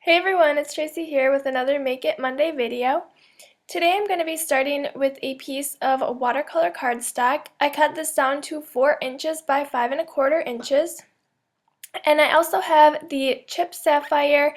Hey everyone, it's Tracy here with another Make It Monday video. Today I'm going to be starting with a piece of watercolor cardstock. I cut this down to 4 inches by 5¼ inches. And I also have the chipped sapphire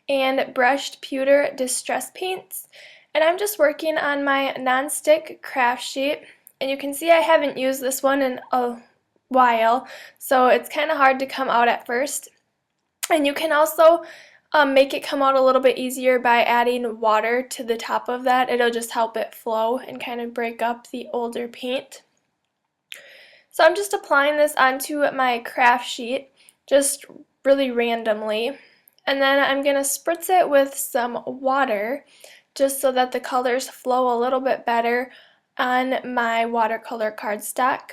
and brushed pewter distress paints. And I'm just working on my non-stick craft sheet. And you can see I haven't used this one in a while, so it's kind of hard to come out at first. And you can also make it come out a little bit easier by adding water to the top of that. It'll just help it flow and kind of break up the older paint. So I'm just applying this onto my craft sheet, just really randomly. And then I'm going to spritz it with some water just so that the colors flow a little bit better on my watercolor cardstock.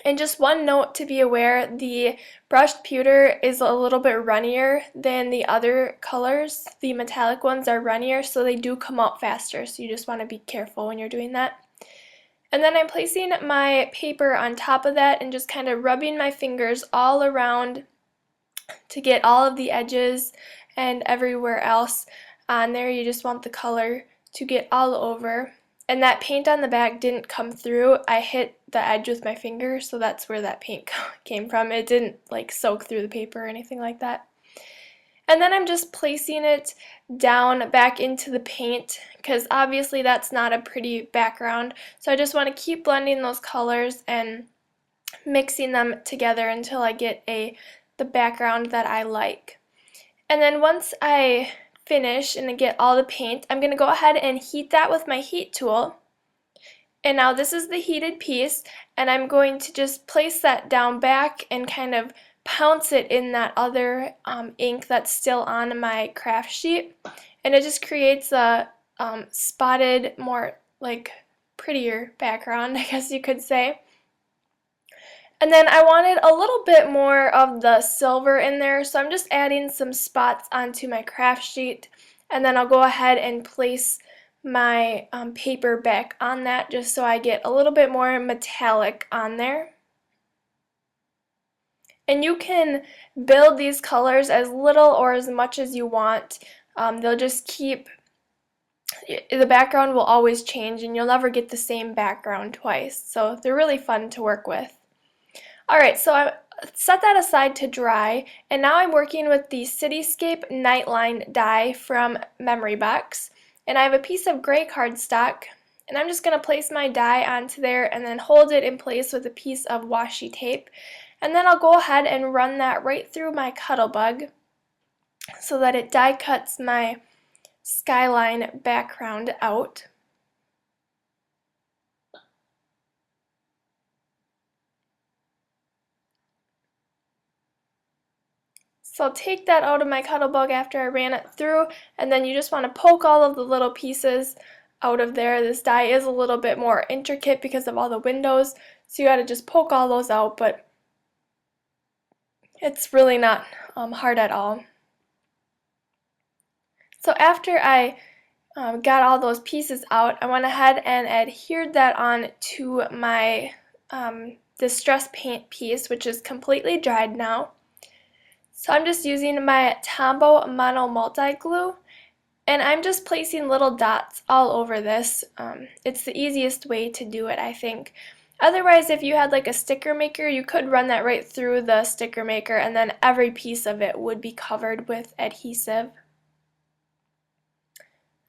And just one note to be aware, the brushed pewter is a little bit runnier than the other colors. The metallic ones are runnier, so they do come out faster, so you just want to be careful when you're doing that. And then I'm placing my paper on top of that and just kind of rubbing my fingers all around to get all of the edges and everywhere else on there. You just want the color to get all over. And that paint on the back didn't come through. I hit the edge with my finger, so that's where that paint came from. It didn't like soak through the paper or anything like that. And then I'm just placing it down back into the paint because obviously that's not a pretty background. So I just want to keep blending those colors and mixing them together until I get the background that I like. And then once I finish and get all the paint, I'm going to go ahead and heat that with my heat tool. And now this is the heated piece, and I'm going to just place that down back and kind of pounce it in that other ink that's still on my craft sheet. And it just creates a spotted, more like prettier background, I guess you could say. And then I wanted a little bit more of the silver in there, so I'm just adding some spots onto my craft sheet, and then I'll go ahead and place my paper back on that just so I get a little bit more metallic on there. And you can build these colors as little or as much as you want. They'll just keep, the background will always change and you'll never get the same background twice, so they're really fun to work with. Alright, so I set that aside to dry, and now I'm working with the Cityscape Nightline die from Memory Box. And I have a piece of gray cardstock, and I'm just going to place my die onto there and then hold it in place with a piece of washi tape. And then I'll go ahead and run that right through my Cuttlebug so that it die cuts my skyline background out. So I'll take that out of my Cuttlebug after I ran it through, and then you just want to poke all of the little pieces out of there. This die is a little bit more intricate because of all the windows, so you got to just poke all those out, but it's really not hard at all. So after I got all those pieces out, I went ahead and adhered that on to my distress paint piece, which is completely dried now. So I'm just using my Tombow Mono Multi Glue, and I'm just placing little dots all over this. It's the easiest way to do it, I think. Otherwise, if you had like a sticker maker, you could run that right through the sticker maker, and then every piece of it would be covered with adhesive.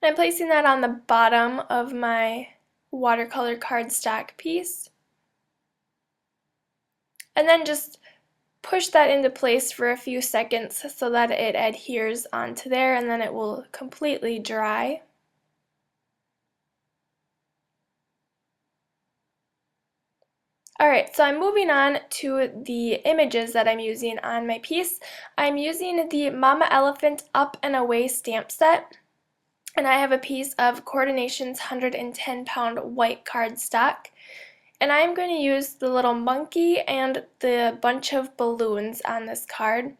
And I'm placing that on the bottom of my watercolor cardstock piece. And then just push that into place for a few seconds so that it adheres onto there, and then it will completely dry. Alright, so I'm moving on to the images that I'm using on my piece. I'm using the Mama Elephant Up and Away stamp set, and I have a piece of Coordination's 110-pound white cardstock. And I'm going to use the little monkey and the bunch of balloons on this card.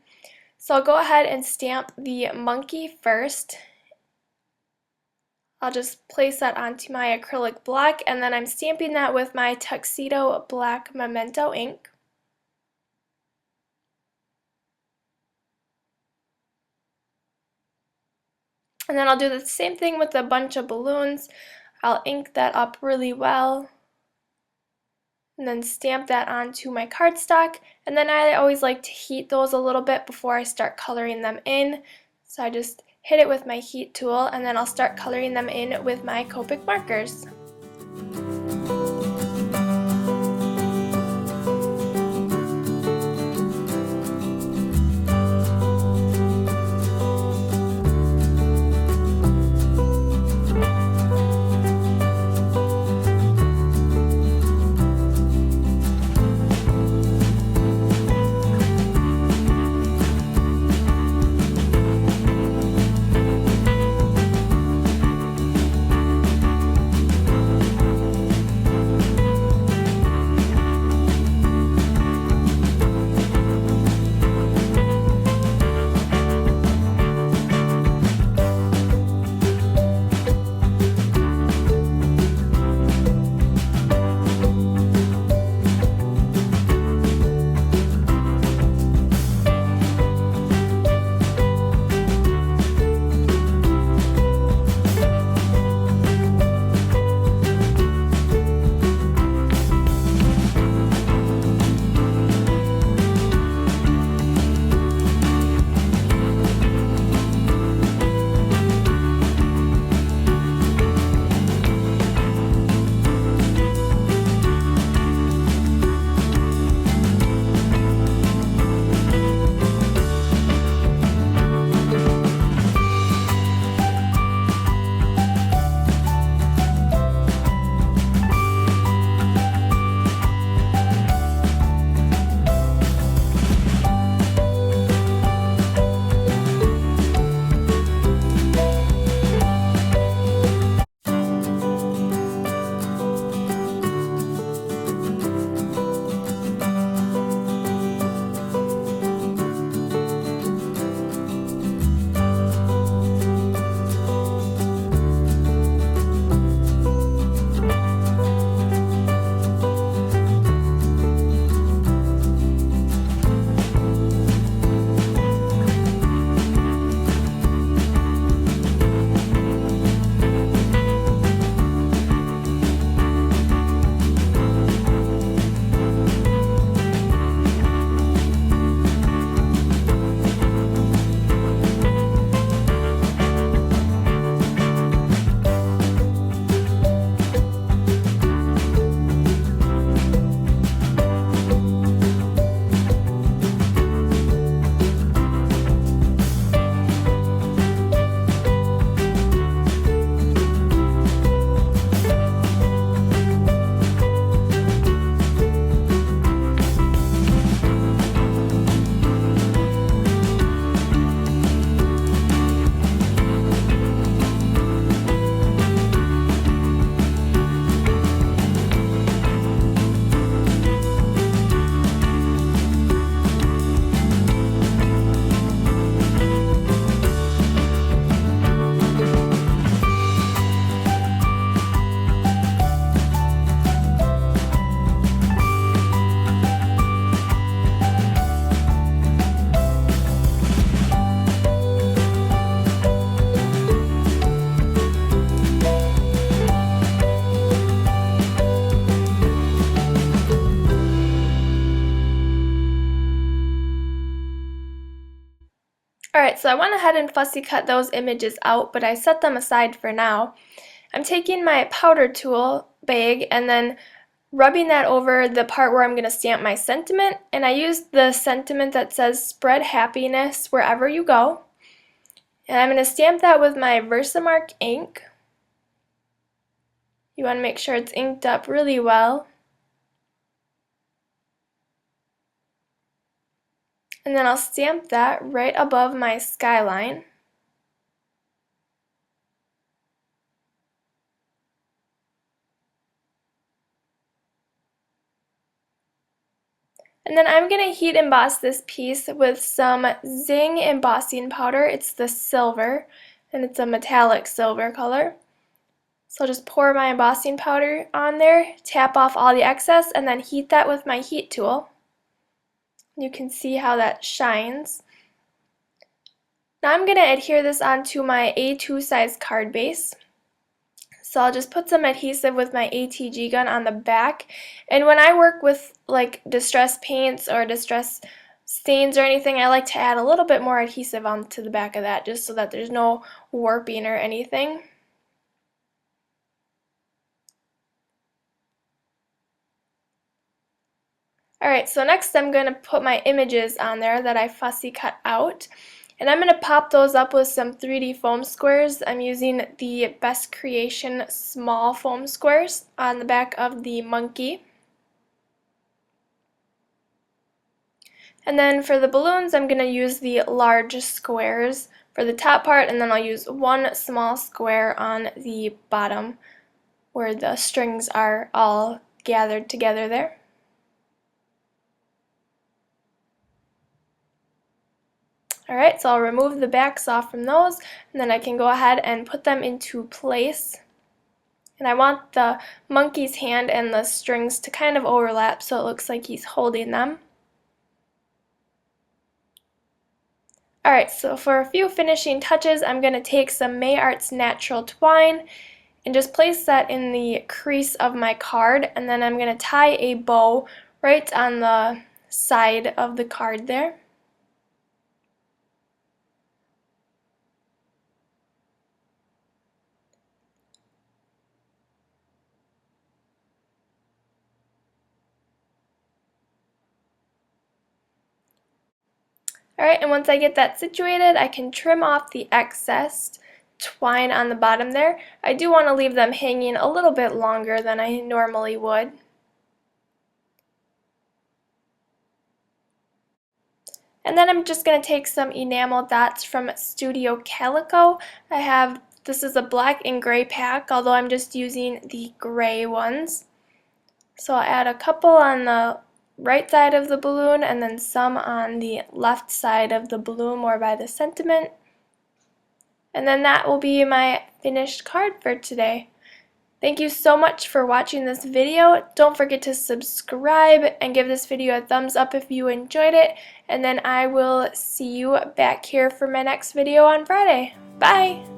So I'll go ahead and stamp the monkey first. I'll just place that onto my acrylic block, and then I'm stamping that with my Tuxedo Black Memento ink. And then I'll do the same thing with a bunch of balloons. I'll ink that up really well and then stamp that onto my cardstock. And then I always like to heat those a little bit before I start coloring them in. So I just hit it with my heat tool and then I'll start coloring them in with my Copic markers. Alright, so I went ahead and fussy cut those images out, but I set them aside for now. I'm taking my powder tool bag and then rubbing that over the part where I'm going to stamp my sentiment, and I used the sentiment that says spread happiness wherever you go. And I'm going to stamp that with my Versamark ink. You want to make sure it's inked up really well. And then I'll stamp that right above my skyline. And then I'm going to heat emboss this piece with some Zing embossing powder. It's the silver, and it's a metallic silver color. So I'll just pour my embossing powder on there, tap off all the excess, and then heat that with my heat tool. You can see how that shines. Now I'm going to adhere this onto my A2 size card base. So I'll just put some adhesive with my ATG gun on the back. And when I work with like distress paints or distress stains or anything, I like to add a little bit more adhesive onto the back of that just so that there's no warping or anything. Alright, so next I'm going to put my images on there that I fussy cut out. And I'm going to pop those up with some 3D foam squares. I'm using the Best Creation small foam squares on the back of the monkey. And then for the balloons, I'm going to use the large squares for the top part, and then I'll use one small square on the bottom where the strings are all gathered together there. Alright, so I'll remove the backs off from those, and then I can go ahead and put them into place. And I want the monkey's hand and the strings to kind of overlap so it looks like he's holding them. Alright, so for a few finishing touches, I'm going to take some May Arts Natural Twine and just place that in the crease of my card, and then I'm going to tie a bow right on the side of the card there. Alright, and once I get that situated, I can trim off the excess twine on the bottom there. I do want to leave them hanging a little bit longer than I normally would. And then I'm just going to take some enamel dots from Studio Calico. This is a black and gray pack, although I'm just using the gray ones. So I'll add a couple on the right side of the balloon and then some on the left side of the balloon or by the sentiment. And then that will be my finished card for today. Thank you so much for watching this video. Don't forget to subscribe and give this video a thumbs up if you enjoyed it. And then I will see you back here for my next video on Friday. Bye!